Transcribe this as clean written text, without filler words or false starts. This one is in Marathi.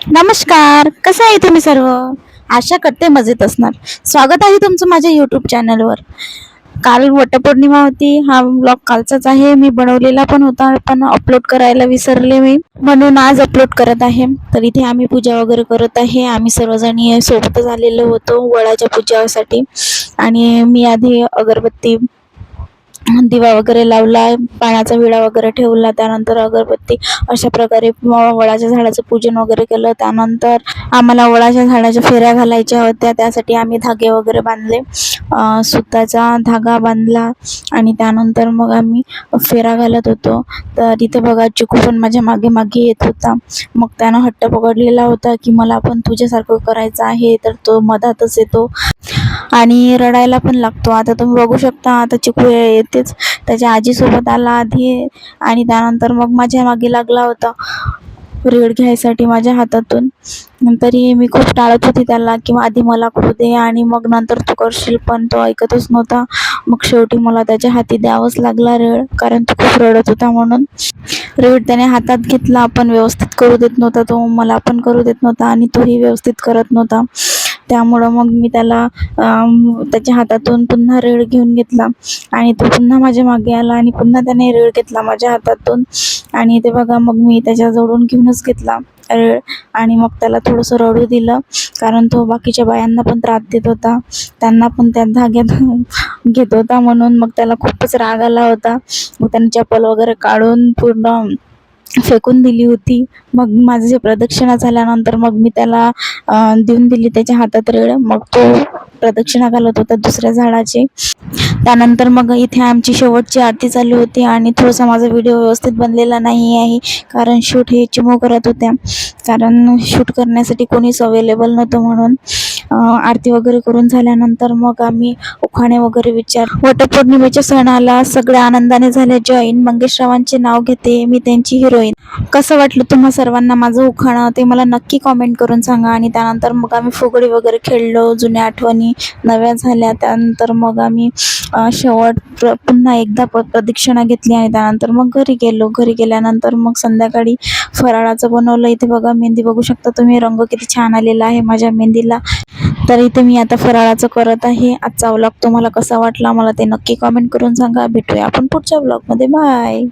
नमस्कार, कसं आहे तुम्ही सर्व? आशा करते मजेत असणार. स्वागत आहे तुमचं माझ्या यूट्यूब चॅनलवर. काल वटपौर्णिमा होती. हा व्लॉग कालचाच आहे. मी बनवलेला पण होता, पण अपलोड करायला विसरले मी, म्हणून आज अपलोड करत आहे. तर इथे आम्ही पूजा वगैरे करत आहे. आम्ही सर्वजणी सोबतच आलेलो होतो वडाच्या पूजासाठी. आणि मी आधी अगरबत्ती, दिवा वगैरे लावला, पाण्याचा विडा वगैरे ठेवला, त्यानंतर अगरबत्ती अशा प्रकारे वडाच्या झाडाचं पूजन वगैरे केलं. त्यानंतर आम्हाला वडाच्या झाडाच्या फेऱ्या घालायच्या होत्या, त्यासाठी आम्ही धागे वगैरे बांधले, सुताचा धागा बांधला आणि त्यानंतर मग आम्ही फेरा घालत होतो. तर इथे बघा चिकू पण माझ्या मागे मागे येत होता. मग त्यानं हट्ट पकडलेला होता की मला पण तुझ्यासारखं करायचं आहे, तर तो मधातच येतो आणि रडायला पण लागतो. आता तुम्ही बघू शकता, आता चिकू येतेच, त्याच्या आजीसोबत आला आधी आणि त्यानंतर मग माझ्या मागे लागला होता रेड घ्यायसाठी माझ्या हातातून. तरी मी खूप टाळत होती त्याला की आधी मला करू दे आणि मग नंतर तू करशील, पण तो ऐकतच नव्हता. मग शेवटी मला त्याच्या हाती द्यावंच लागला रेड, कारण तो खूप रडत होता म्हणून. रेड त्याने हातात घेतला, पण व्यवस्थित करू देत नव्हता तो, मला पण करू देत नव्हता आणि तोही व्यवस्थित करत नव्हता. त्यामुळं मग मी त्याला त्याच्या हातातून पुन्हा रेड घेऊन घेतला आणि तो पुन्हा माझ्या मागे आला आणि पुन्हा त्याने रेड घेतला माझ्या हातातून. आणि ते बघा, मग मी त्याच्याजवळून घेऊनच घेतला रेड आणि मग त्याला थोडंसं रडू दिलं, कारण तो बाकीच्या बायांना पण त्रास देत होता, त्यांना पण त्या धाग्यात घेत होता, म्हणून मग त्याला खूपच राग आला होता. मग त्याने चप्पल वगैरे काढून पूर्ण फेकून दिली होती. मग माझं जे प्रदक्षिणा झाल्यानंतर मग मी त्याला देऊन दिली त्याच्या हातात रेड. मग तो प्रदक्षिणा घालत होता दुसऱ्या झाडाची. त्यानंतर मग इथे आमची शेवटची आरती चालू होती आणि थोडासा माझा व्हिडिओ व्यवस्थित बनलेला नाही आहे, कारण शूट हे चिमू करत होत्या, कारण शूट करण्यासाठी कोणीच अवेलेबल नव्हतं म्हणून. आरती वगैरे करून झाल्यानंतर मग आम्ही उखाणे वगैरे वटपौर्णिमेच्या सणाला सगळ्या आनंदाने झाले जॉईन. मंगेशरावांचे नाव घेते मी, त्यांची हिरोईन. कसं वाटलं तुम्हा सर्वांना माझं उखाणं ते मला नक्की कॉमेंट करून सांगा. आणि त्यानंतर मग आम्ही फुगडी वगैरे खेळलो, जुन्या आठवणी नव्या झाल्या. त्यानंतर मग आम्ही पुन्हा एकदा प्रदक्षिणा घेतली आणि त्यानंतर मग घरी गेलो. घरी गेल्यानंतर मग संध्याकाळी फराळाचं बनवलं. इथे बघा मेहंदी बघू शकता तुम्ही, रंग किती छान आलेला आहे माझ्या मेहंदीला. तर इथे मी आता फराळाचं करत आहे. आजचा व्लॉग तुम्हाला कसा वाटला मला ते नक्की कॉमेंट करून सांगा. भेटूया आपण पुढच्या व्लॉगमध्ये. बाय.